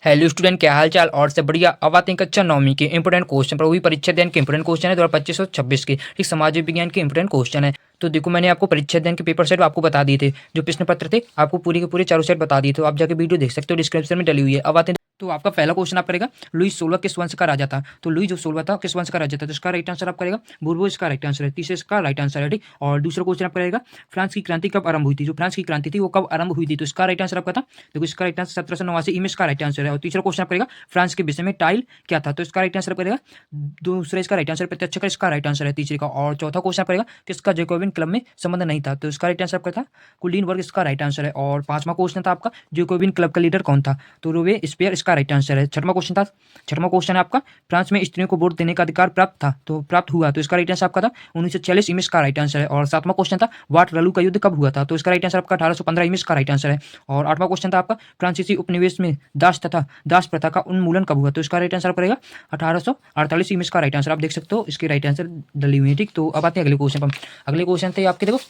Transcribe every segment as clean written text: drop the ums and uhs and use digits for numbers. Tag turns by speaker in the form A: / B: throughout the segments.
A: Hello student, क्या हाल चाल। और से बढ़िया। अब आते हैं कक्षा 9वीं के इंपोर्टेंट क्वेश्चन पर। वही परीक्षा अध्ययन के इंपोर्टेंट क्वेश्चन है 2025-26 के। ठीक, समाज विज्ञान के इंपोर्टेंट क्वेश्चन है। तो देखो, मैंने आपको परीक्षा अध्ययन के पेपर सेट आपको बता दिए थे, जो प्रश्न पत्र थे आपको पूरे के पूरे चारों सेट बता दिए थे। तो आप जाके वीडियो देख सकते हो, डिस्क्रिप्शन में डली हुई है। अब आते हैं, तो आपका पहला क्वेश्चन आप करेगा, लुई 16 किस वंश का राजा था। तो लुई जो 16 था किस वंश का राजा था, तो इसका राइट आंसर आप करेगा बूर्बो, इसका राइट आंसर है। तीसरा इसका राइट आंसर है। ठीक, और दूसरा क्वेश्चन आप करेगा, फ्रांस की क्रांति कब आरंभ हुई थी। जो फ्रांस की क्रांति थी वो कब आरंभ हुई थी, तो इसका राइट आंसर आपका था, देखो इसका राइट आंसर 1789 में इसका राइट आंसर है। और तीसरा क्वेश्चन आप करेगा, फ्रांस के विषय में टाइल क्या था, तो इसका राइट आंसर करेगा दूसरा इसका राइट आंसर प्रत्यक्ष का इसका राइट आंसर है तीसरे का। और चौथा क्वेश्चन करेगा, किसका जैकोबिन क्लब में संबंध नहीं था, तो इसका राइट आंसर आपका था कुलीन वर्ग, इसका राइट आंसर है। और पांचवा क्वेश्चन था आपका, जैकोबिन क्लब का लीडर कौन था, तो रोवे स्पेयर, इसका राइट आंसर है। छठवां क्वेश्चन है आपका, फ्रांस में स्त्रियों को वोट देने का अधिकार प्राप्त था, तो प्राप्त हुआ, तो इसका राइट आंसर आपका था 1946 में, इसका राइट आंसर है। और सातवां क्वेश्चन था, वाटरलू का युद्ध कब हुआ था, तो इसका राइट आंसर आपका 1815 में, इसका राइट आंसर है। और आठवां क्वेश्चन था आपका, फ्रांसीसी उपनिवेश में दास तथा दास प्रथा का उन्मूलन कब हुआ, तो इसका राइट आंसर पड़ेगा 1848 में, इसका राइट आंसर आप देख सकते हो, इसके राइट आंसर डली हुई है। ठीक, तो अब आते हैं अगले क्वेश्चन पर। अगले क्वेश्चन थे आपके, देखो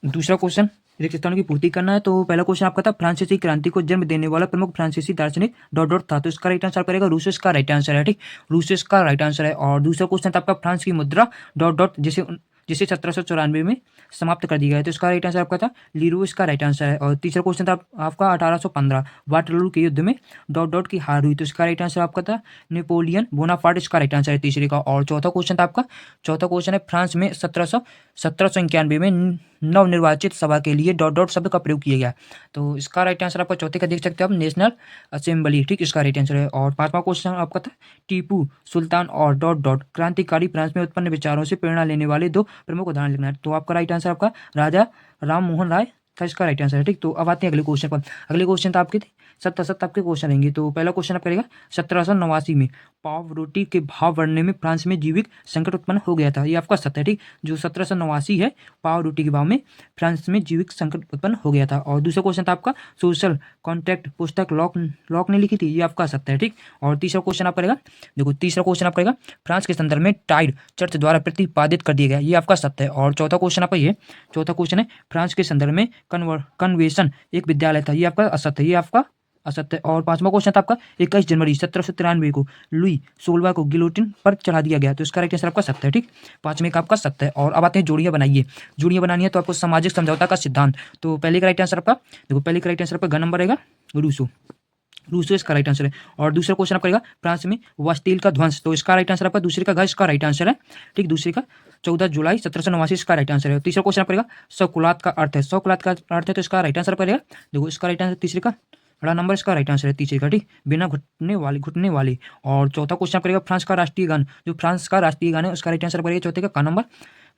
A: दूसरा क्वेश्चन रिक्त स्थानों की पूर्ति करना है। तो पहला क्वेश्चन आपका था, फ्रांसीसी क्रांति को जन्म देने वाला प्रमुख फ्रांसीसी दार्शनिक डॉट डॉट था, तो इसका राइट आंसर करेगा रूसो, इसका राइट आंसर है। ठीक, रूसो इसका राइट आंसर है। और दूसरा क्वेश्चन था आपका, फ्रांस की मुद्रा डॉट डॉट जिसे जिसे 1794 में समाप्त कर दिया गया, तो इसका राइट आंसर आपका था लीरो, इसका राइट आंसर है। और तीसरा क्वेश्चन था आपका 1815 वाटरलू के युद्ध में डॉट डॉट की हार हुई, तो इसका राइट आंसर आपका था नेपोलियन बोनापार्ट, इसका राइट आंसर है तीसरे का। और चौथा क्वेश्चन था आपका, चौथा क्वेश्चन है, फ्रांस में 1791 में नवनिर्वाचित सभा के लिए डॉट डॉट शब्द का प्रयोग किया गया, तो इसका राइट आंसर आपका चौथे का देख सकते हो आप, नेशनल असेंबली। ठीक, इसका राइट आंसर है। और पांचवा क्वेश्चन आपका था, टीपू सुल्तान और डॉट डॉट क्रांतिकारी फ्रांस में उत्पन्न विचारों से प्रेरणा लेने वाले दो प्रमुख उदाहरण लिखना है, तो आपका राइट आंसर आपका राजा राम मोहन राय था, इसका राइट आंसर है। ठीक, तो अब आते हैं अगले क्वेश्चन पर। अगले क्वेश्चन तो आपके सत्तर आपके क्वेश्चन रहेंगे। तो पहला क्वेश्चन आप करेगा, 1789 में पाव रोटी के भाव बढ़ने में फ्रांस में जीविक संकट उत्पन्न हो गया था, ये आपका सत्य है। ठीक, जो 1789 है, पाव रोटी के भाव में फ्रांस में जीविक संकट उत्पन्न हो गया था। और दूसरा क्वेश्चन था आपका, सोशल कॉन्ट्रैक्ट पुस्तक लॉक ने लिखी थी, ये आपका सत्य है। ठीक, और तीसरा क्वेश्चन आप करेगा, देखो तीसरा क्वेश्चन आप करेगा, फ्रांस के संदर्भ में टाइड चर्च द्वारा प्रतिपादित कर दिया गया, ये आपका सत्य है। और चौथा क्वेश्चन आपका ये, चौथा क्वेश्चन है, फ्रांस के संदर्भ में कन्वेंशन एक विद्यालय था, ये आपका असत्य है, ये आपका असत्य। और पांचवा क्वेश्चन था आपका, 21 जनवरी 1793 को लुई 16 को गिलोटिन पर चढ़ा दिया गया, तो इसका राइट आंसर आपका सत्य है। ठीक, पांचवें का आपका सत्य है। और अब आते हैं जोड़ियां बनाइए। जोड़ियां बनानी है तो आपको सामाजिक समझौता का सिद्धांत, तो पहले का राइट आंसर आपका, देखो पहले का राइट आंसर आपका ग नंबर रहेगा रूसो, रूसो इसका राइट आंसर है। और दूसरा क्वेश्चन आपका रहेगा, फ्रांस में वास्तिल का ध्वंस, तो इसका राइट आंसर आपका दूसरे का घ, इसका राइट आंसर है। ठीक, दूसरे का 14 जुलाई 1789, इसका राइट आंसर है। तीसरा क्वेश्चन पड़ेगा, सकुलात का अर्थ है, सकुलात का अर्थ है, तो इसका राइट आंसर पड़ेगा, देखो इसका राइट आंसर तीसरे का बड़ा नंबर, इसका राइट आंसर है तीसरे का। ठीक, बिना घुटने वाले। और चौथा क्वेश्चन करेगा, फ्रांस का राष्ट्रीय गान, जो फ्रांस का राष्ट्रीय गान है उसका राइट आंसर करेगा चौथे का नंबर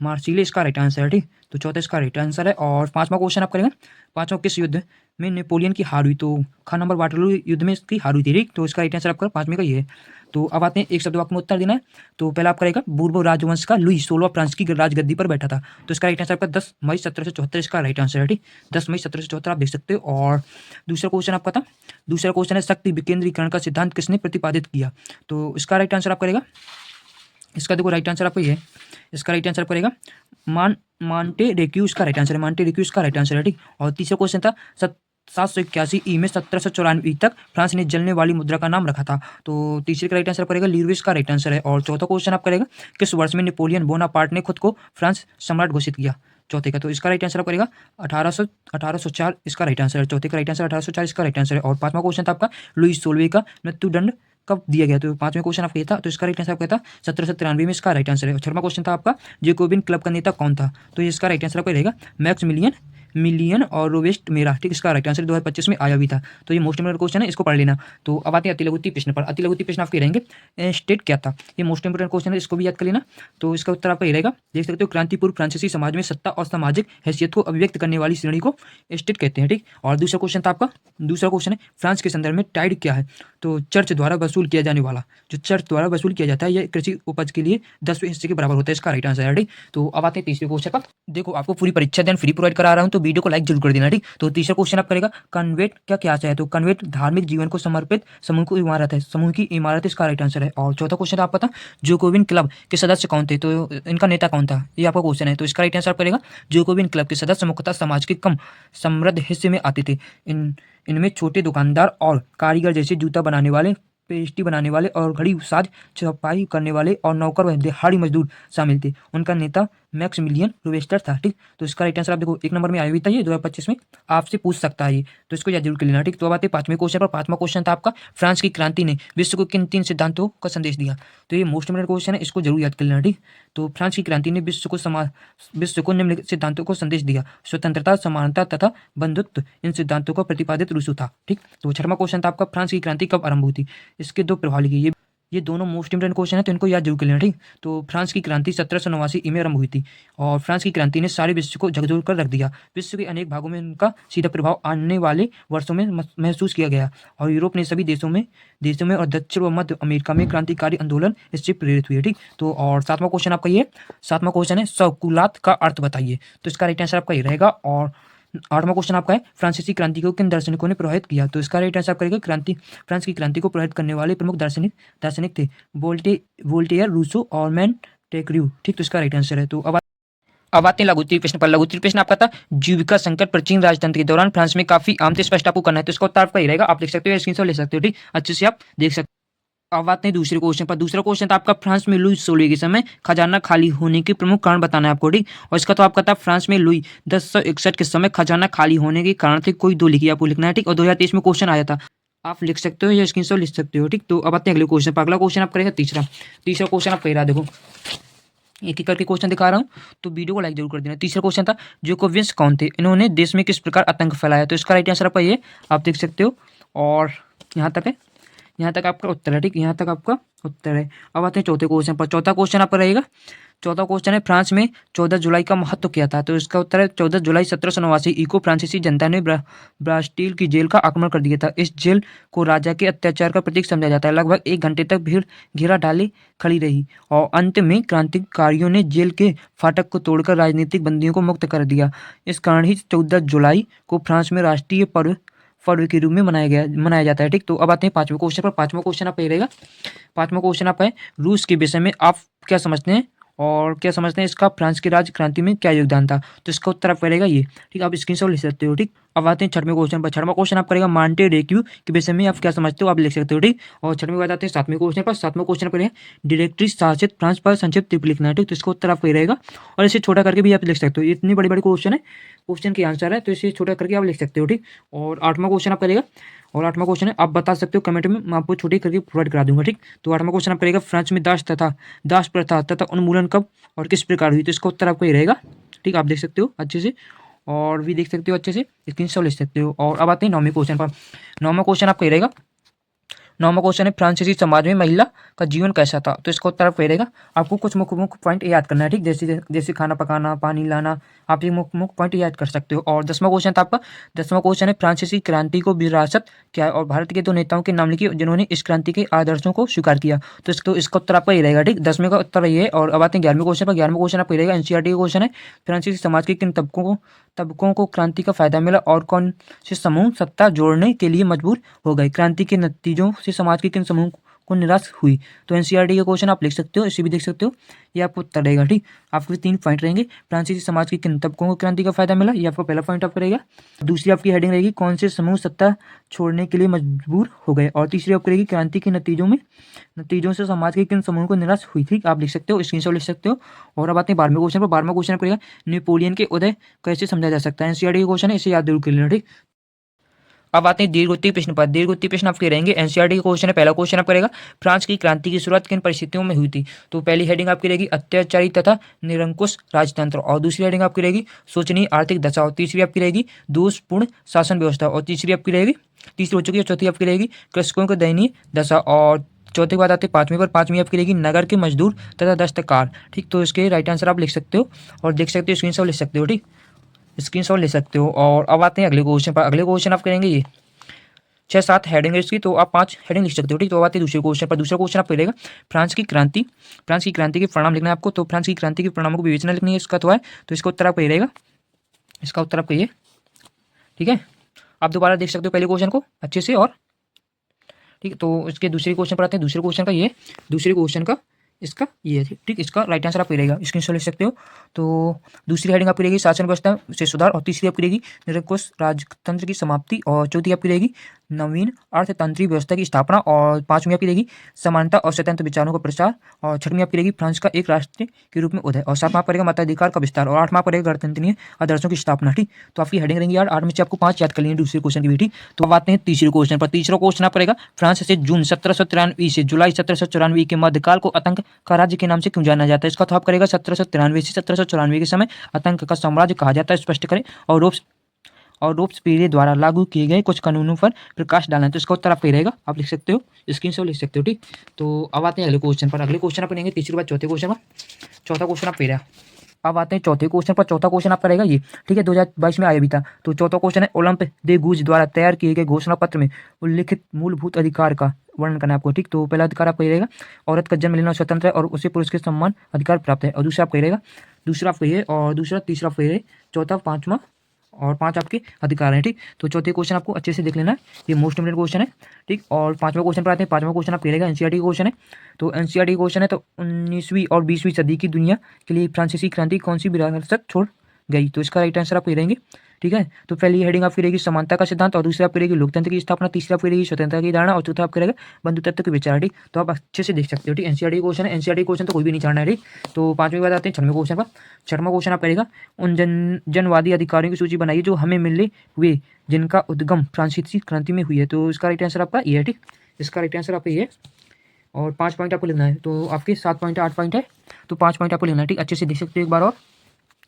A: मार्सिले, इसका राइट आंसर है। ठीक, तो चौथा इसका राइट आंसर है। और पांचवा क्वेश्चन आप करेंगे, पांचवा किस युद्ध में नेपोलियन की हार हुई, तो नंबर वाटरलू युद्ध में इसकी हार हुई थी। ठीक, तो इसका राइट आंसर आपका पांचवें का ये है। तो अब आते हैं एक शब्द वाक्य में उत्तर देना है। तो पहला आप करेगा, बूर्बो राजवंश का लुई 16 फ्रांस की राजगद्दी पर बैठा था, तो इसका राइट आंसर आपका 10 मई 1774, इसका राइट आंसर है। ठीक, 10 मई 1774 आप देख सकते हो। और दूसरा क्वेश्चन आपका था, दूसरा क्वेश्चन है, शक्ति विकेंद्रीकरण का सिद्धांत किसने प्रतिपादित किया, तो इसका राइट आंसर आप करेगा, इसका देखो राइट आंसर आपका ये है, इसका राइट आंसर पड़ेगा मांटे रेक्यू, इसका राइट आंसर है, मांटे रेक्यू इसका राइट आंसर है। ठीक, और तीसरा क्वेश्चन था, 781 में 1794 तक फ्रांस ने जलने वाली मुद्रा का नाम रखा था, तो तीसरे का राइट आंसर पड़ेगा लीरविस का राइट आंसर है। और चौथा क्वेश्चन आप करेगा, किस वर्ष में नेपोलियन बोनापार्ट ने खुद को फ्रांस सम्राट घोषित किया, चौथे का, तो इसका राइट आंसर पड़ेगा 1804, इसका राइट आंसर है। चौथे का राइट आंसर 1804, इसका राइट आंसर है। और पांचवा क्वेश्चन था आपका, लुई 16 का मृत्युदंड कब दिया गया, तो पांचवें क्वेश्चन आपका ये था, तो इसका राइट आंसर आपका था 1793 में, इसका राइट आंसर है। छठवां क्वेश्चन था आपका, जैकोबिन क्लब का नेता कौन था, तो इसका राइट आंसर आपका रहेगा मैक्स मिलियन और रोबेस्ट मेरा। ठीक, इसका राइट आंसर 2025 में आया भी था, तो ये मोस्ट इंपोर्टेंट क्वेश्चन है, इसको पढ़ लेना। तो अब आते हैं अतिलघुत्तीय प्रश्न पर। अतिलघुत्तीय प्रश्न आपके रहेंगे, स्टेट क्या था, ये मोस्ट इंपोर्टेंट क्वेश्चन है, इसको भी याद कर लेना। तो इसका उत्तर आपका ये रहेगा, देख सकते हो, क्रांतिपूर्व फ्रांसीसी समाज में सत्ता और सामाजिक हैसियत को अभिव्यक्त करने वाली श्रेणी को स्टेट कहते हैं। ठीक, और दूसरा क्वेश्चन था आपका, दूसरा क्वेश्चन है, फ्रांस के संदर्भ में टाइड क्या है, तो चर्च द्वारा वसूल किया जाने वाला, जो चर्च द्वारा वसूल किया जाता है, यह कृषि उपज के लिए 10वें हिस्से के बराबर होता है, इसका राइट आंसर है। ठीक, तो अब आते हैं तीसरे क्वेश्चन पर। देखो, आपको पूरी परीक्षा अध्ययन फ्री प्रोवाइड करा रहा हूँ, तो तो वीडियो को लाइक जरूर कर देना, ठीक। तो तीसरा क्वेश्चन आप करेगा कन्वेंट क्या क्या है, तो कन्वेंट धार्मिक जीवन को समर्पित समूह की इमारत है, समूह की इमारत इसका राइट आंसर है। और चौथा क्वेश्चन आप पता जोकोविन क्लब के सदस्य कौन थे, तो इनका नेता कौन था, ये आपका क्वेश्चन है। तो इसका राइट आंसर करेगा जोकोविन क्लब के सदस्य मुख्यतः समाज के कम समृद्ध हिस्से में आते थे। इनमें छोटे दुकानदार और कारीगर जैसे जूता बनाने वाले, पेस्ट्री बनाने वाले और घड़ी साज छपाई करने वाले और नौकर व दिहाड़ी मजदूर शामिल थे। उनका नेता मैक्सिमिलियन रूबेस्टर था, ठीक। तो इसका राइट आंसर आप देखो एक नंबर में आया हुआ था, ये 2025 में आपसे पूछ सकता है ये, तो इसको याद जरूर कर लेना, ठीक। तो अब आते हैं पांचवें क्वेश्चन पर। पांचवा क्वेश्चन था आपका फ्रांस की क्रांति ने विश्व को किन 3 सिद्धांतों का संदेश दिया, तो ये मोस्ट इंपोर्टेंट क्वेश्चन है, इसको जरूर याद कर लेना, ठीक। तो फ्रांस की क्रांति ने विश्व को निम्नलिखित सिद्धांतों को संदेश दिया, स्वतंत्रता, समानता तथा बंधुत्व। इन सिद्धांतों का प्रतिपादित रूसो था, ठीक। तो छठवां क्वेश्चन था आपका फ्रांस की क्रांति कब आरंभ हुई थी, इसके 2 प्रभाव लिखिए। ये दोनों मोस्ट इंपोर्टेंट क्वेश्चन है, तो इनको याद जरूर कर लेना, ठीक। तो फ्रांस की क्रांति 1789 में आरंभ हुई थी और फ्रांस की क्रांति ने सारे विश्व को झकझोर कर रख दिया। विश्व के अनेक भागों में इनका सीधा प्रभाव आने वाले वर्षों में महसूस किया गया और यूरोप ने सभी देशों में और दक्षिण व मध्य अमेरिका में क्रांतिकारी आंदोलन इससे प्रेरित हुए, ठीक। तो और सातवां क्वेश्चन आपका ये सातवां क्वेश्चन है सकुलात का अर्थ बताइए, तो इसका राइट आंसर आपका ये रहेगा। और आठवां क्वेश्चन आपका है फ्रांसीसी क्रांति को किन दार्शनिकों ने प्रभावित किया, तो इसका राइट आंसर करेगा फ्रांस की क्रांति को प्रभावित करने वाले प्रमुख दार्शनिक थे वोल्टेयर, रूसो और मैंटेग्यू, ठीक। तो इसका राइट आंसर है। तो अब आते हैं लघुत्तरीय प्रश्न पर। लघुत्तरीय प्रश्न आपका था जीविका संकट प्राचीन राजतंत्र के दौरान फ्रांस में काफी आम थे, स्पष्ट आपको करना है, तो इसका उत्तर आपका ही रहेगा, आप लिख सकते हो, स्क्रीनशॉट ले सकते हो, ठीक। अच्छे से आप देख सकते हो। अब आते हैं दूसरे क्वेश्चन पर। दूसरा क्वेश्चन था आपका फ्रांस में लुई 16 के समय खजाना खाली होने के प्रमुख कारण बताना है आपको, ठीक। और इसका तो आपका था फ्रांस में लुई 1061 के समय खजाना खाली होने के कारण थे कोई 2 लिखिए आपको लिखना है, ठीक। और 2023 में क्वेश्चन आया था, आप लिख सकते हो या स्क्रीनशॉट लिख सकते हो, ठीक। तो अब आते हैं अगले क्वेश्चन पर। अगला क्वेश्चन आप करेगा तीसरा क्वेश्चन आप कह रहा देखो, एक एक करके क्वेश्चन दिखा रहा हूँ, तो वीडियो को लाइक जरूर कर देना। तीसरा क्वेश्चन था जोकोविच कौन थे, इन्होंने देश में किस प्रकार आतंक फैलाया, तो इसका राइट आंसर आपका ये आप देख सकते हो। और यहाँ तक है, यहाँ तक आपका उत्तर है, ठीक। यहाँ तक आपका उत्तर है। अब आते हैं चौथे क्वेश्चन पर। चौथा क्वेश्चन आपका रहेगा, चौथा क्वेश्चन है फ्रांस में 14 जुलाई का महत्व क्या था, तो इसका उत्तर है 14 जुलाई 1789 को फ्रांसीसी जनता ने ब्रास्टील की जेल का आक्रमण कर दिया था। इस जेल को राजा के अत्याचार का प्रतीक समझा जाता है। लगभग 1 घंटे तक भीड़ घेरा डाले खड़ी रही और अंत में क्रांतिकारियों ने जेल के फाटक को तोड़कर राजनीतिक बंदियों को मुक्त कर दिया। इस कारण ही 14 जुलाई को फ्रांस में राष्ट्रीय पर्व के रूप में मनाया जाता है, ठीक। तो अब आते हैं पांचवें क्वेश्चन पर। पांचवा क्वेश्चन आपका रहेगा, पांचवा क्वेश्चन आपका है रूस के विषय में आप क्या समझते हैं और क्या समझते हैं इसका फ्रांस की राज्य क्रांति में क्या योगदान था, तो इसका उत्तर आपका रहेगा ये, ठीक। आप स्क्रीनशॉट लिख सकते हो, ठीक। अब आते हैं छठवें क्वेश्चन पर। छठवां क्वेश्चन आप करेगा मांटे रेक्यू के विषय में आप क्या समझते हो, आप लिख सकते हो, ठीक। और छठवें बात आते हैं सातवें क्वेश्चन पर। सातवें क्वेश्चन पर डायरेक्टरी शासित फ्रांस पर संक्षिप्त टिप्पणी लिखना है, ठीक। तो इसका उत्तर आपका रहेगा और इसे छोटा करके भी आप लिख सकते हो, इतनी बड़ी बड़ी क्वेश्चन है, क्वेश्चन के आंसर है, तो इसे छोटा करके आप लिख सकते हो, ठीक। और आठवां क्वेश्चन आप करेगा, और आठवां क्वेश्चन है आप बता सकते हो कमेंट में, मैं आपको छोटे करके प्रोवाइड करा दूंगा, ठीक। तो आठवां क्वेश्चन आप करेगा फ्रांस में दास प्रथा तथा उन्मूलन कब और किस प्रकार हुई, तो इसका उत्तर आपको ये रहेगा, ठीक। आप देख सकते हो अच्छे से और भी देख सकते हो अच्छे से, स्क्रीनशॉट ले सकते हो। और अब आते हैं 9वें क्वेश्चन पर। 9वां क्वेश्चन आपका ये रहेगा, 9वां क्वेश्चन है फ्रांसीसी समाज में महिला का जीवन कैसा था, तो इसका उत्तर आपको ये रहेगा, आपको कुछ मुख्य पॉइंट याद करना है, ठीक। जैसे खाना पकाना, पानी लाना, आप ये मुख्य पॉइंट याद कर सकते हो। और 10वां क्वेश्चन था आपका, 10वां क्वेश्चन है फ्रांसीसी क्रांति को विरासत क्या है और भारत के 2 नेताओं के नाम लिखिए जिन्होंने इस क्रांति के आदर्शों को स्वीकार किया, तो इसका उत्तर आपका ये रहेगा, ठीक। 10वें का उत्तर ये है। और अब आते हैं 11वें क्वेश्चन पर। 11वां क्वेश्चन आपका रहेगा एनसीईआरटी का क्वेश्चन है, फ्रांसीसी समाज के किन तबकों को क्रांति का फायदा मिला और कौन से समूह सत्ता जोड़ने के लिए मजबूर हो गए, क्रांति के नतीजों से समाज के किन समूह को निराश हुई, तो एनसीईआरटी का क्वेश्चन आप लिख सकते हो, इसे भी देख सकते हो, ये आपको उत्तर रहेगा, ठीक। आपके 3 पॉइंट रहेंगे, फ्रांसीसी समाज के किन तबकों को क्रांति का फायदा मिला, ये आपका पहला पॉइंट आपका रहेगा। दूसरी आपकी हेडिंग रहेगी कौन से समूह सत्ता छोड़ने के लिए मजबूर हो गए, और तीसरी आपकी रहेगी क्रांति के नतीजों से समाज के किन समूह को निराश हुई, ठीक। आप लिख सकते हो, स्क्रीनशॉट लिख सकते हो। और अब आते हैं 12वें क्वेश्चन पर। 12वां क्वेश्चन आपका रहेगा नेपोलियन के उदय कैसे समझा जा सकता है, एनसीईआरटी का क्वेश्चन है, इसे याद जरूर कर लेना, ठीक। अब आते हैं दीर्घोत्तरीय प्रश्न पर। दीर्घोत्तरीय प्रश्न आपके रहेंगे एनसीईआरटी का क्वेश्चन है। पहला क्वेश्चन आपका रहेगा फ्रांस की क्रांति की शुरुआत किन परिस्थितियों में हुई थी, तो पहली हेडिंग आपकी रहेगी अत्याचारी तथा निरंकुश राजतंत्र, और दूसरी हेडिंग आपकी रहेगी शोचनीय आर्थिक दशा, और तीसरी आपकी रहेगी दोषपूर्ण शासन व्यवस्था, और तीसरी हो चुकी है, चौथी आपकी रहेगी कृषकों की दयनीय दशा, और चौथी बात आते हैं 5वीं पर। 5वीं आपकी रहेगी नगर के मजदूर तथा दस्तकार, ठीक। तो इसके राइट आंसर आप लिख सकते हो और देख सकते हो, स्क्रीनशॉट लिख सकते हो, ठीक। स्क्रीनशॉट ले सकते हो। और अब आते हैं अगले क्वेश्चन पर। अगले क्वेश्चन आप करेंगे ये 6-7 हेडिंग है इसकी, तो आप 5 हेडिंग लिख सकते हो, ठीक। तो अब आते हैं दूसरे क्वेश्चन पर। दूसरा क्वेश्चन आपको रहेगा फ्रांस की क्रांति के परिणाम लिखना है आपको, तो फ्रांस की क्रांति के परिणामों को विवेचना लिखनी है, इसका तो है, तो इसका उत्तर आपको रहेगा इसका उत्तर आपका ये, ठीक है। आप दोबारा देख सकते हो पहले क्वेश्चन को अच्छे से। और ठीक है, तो इसके दूसरे क्वेश्चन पर आते हैं। दूसरे क्वेश्चन का ये, दूसरे क्वेश्चन का इसका ये है, ठीक। इसका राइट आंसर आप रहेगा, स्क्रीनशॉट ले सकते हो। तो दूसरी हेडिंग आपकी रहेगी शासन व्यवस्था से सुधार, और तीसरी आपकी रहेगी निरंकुश राजतंत्र की समाप्ति, और चौथी आपकी रहेगी नवीन अर्थतंत्रीय व्यवस्था की स्थापना, और पांचवी आपकी रहेगी समानता और स्वतंत्र विचारों का प्रसार, और छठवीं आपकी रहेगी फ्रांस का एक राष्ट्र के रूप में उदय, और सातवां पड़ेगा मताधिकार का विस्तार, और आठवां पड़ेगा गणतंत्रीय आदर्शों की स्थापना, ठीक। तो आपकी हेडिंग रहेंगी यार 8 में से आपको 5 याद कर लेंगे दूसरे क्वेश्चन की भी, ठीक। तो अब आते हैं तीसरे क्वेश्चन पर। तीसरा क्वेश्चन आप पड़ेगा फ्रांस से जून 1793 से जुलाई 1794 के मध्यकाल को आतंक का राज्य के नाम से क्यों जाना जाता है। इसका तो आप करेगा 1793 से 1794 के समय आतंक का साम्राज्य कहा जाता है, स्पष्ट करें। और रोब्सपीरे द्वारा लागू किए गए कुछ कानूनों पर प्रकाश डालना है। तो इसका उत्तर आपका ही रहेगा, आप लिख सकते हो, स्क्रीनशॉट लिख सकते हो, ठीक। तो अब आते हैं अगले क्वेश्चन पर। अगले क्वेश्चन आप लेंगे तीसरे बाद चौथे क्वेश्चन पर। चौथा क्वेश्चन आप पेरा। अब आते हैं चौथे क्वेश्चन पर। चौथा क्वेश्चन आपका रहेगा ये, ठीक है, 2022 में आया भी था। तो चौथा क्वेश्चन है ओलंप दे गूज द्वारा तैयार किए गए घोषणा पत्र में उल्लिखित मूलभूत अधिकार का वर्णन करना है आपको, ठीक। तो पहला अधिकार आपका ये रहेगा औरत का जन्म लेना स्वतंत्र है और उसे पुरुष के समान अधिकार प्राप्त है। और दूसरा आपका ये रहेगा, दूसरा आपका ये, और दूसरा तीसरा आपका ये रहे, चौथा पांचवा और 5 आपके अधिकार हैं, ठीक। तो चौथे क्वेश्चन आपको अच्छे से देख लेना है, ये मोस्ट इंपोर्टेंट क्वेश्चन है, ठीक। और पांचवा क्वेश्चन पर आते हैं। पांचवा क्वेश्चन आप करेगा एनसीईआरटी क्वेश्चन है। तो एनसीईआरटी क्वेश्चन है, तो 19वीं और 20वीं सदी की दुनिया के लिए फ्रांसीसी क्रांति कौन सी विरासत छोड़ गई। तो इसका राइट आंसर आप ये रहेंगे, ठीक है। तो पहली हेडिंग आपकी रहेगी समानता का सिद्धांत, और दूसरी आपकी रहेगी लोकतंत्र की स्थापना, तीसरी आपकी रहेगी स्वतंत्रता की धारणा, और चौथा आपका रहेगा बंधुत्व के विचार, ठीक। तो आप अच्छे से देख सकते हो, ठीक। एनसीईआरटी क्वेश्चन है, एनसीईआरटी क्वेश्चन तो कोई भी नहीं जानना है, ठीक। तो पांचवें बात आते हैं छठवें क्वेश्चन पर। छठवां क्वेश्चन आप करेगा उन जनवादी अधिकारियों की सूची बनाइए जो हमें मिले हुए जिनका उद्गम फ्रांसीसी क्रांति में हुई है। तो इसका राइट आंसर आपका ये है, ठीक। इसका राइट आंसर आपका ये है, और 5 पॉइंट आपको लेना है। तो आपके 7 पॉइंट 8 पॉइंट है, तो 5 पॉइंट आपको लेना है, ठीक। अच्छे से देख सकते हो,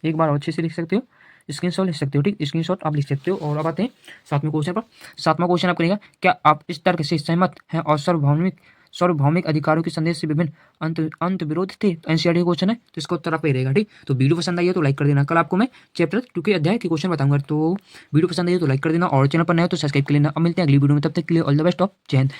A: एक बार और अच्छे से लिख सकते हो, स्क्रीनशॉट लिख सकते हो, ठीक। स्क्रीनशॉट आप लिख सकते हो। और अब आते हैं सातवें क्वेश्चन पर। सातवां क्वेश्चन आप करेगा क्या आप इस तर्क से सहमत हैं और सार्वभौमिक अधिकारों के संदेश से विभिन्न अंत विरोध थे। तो एनसीईआरटी क्वेश्चन है, तो इसका उत्तर आप ही रहेगा, ठीक। तो वीडियो पसंद आई है तो लाइक कर देना। कल आपको मैं चैप्टर 2 के अध्याय के क्वेश्चन बताऊंगा, तो वीडियो पसंद आई है तो लाइक कर देना, और चैनल पर नए हो तो सब्सक्राइब कर लेना। अब मिलते हैं अगली वीडियो में, तब तक के लिए ऑल द बेस्ट ऑफ जय हिंद।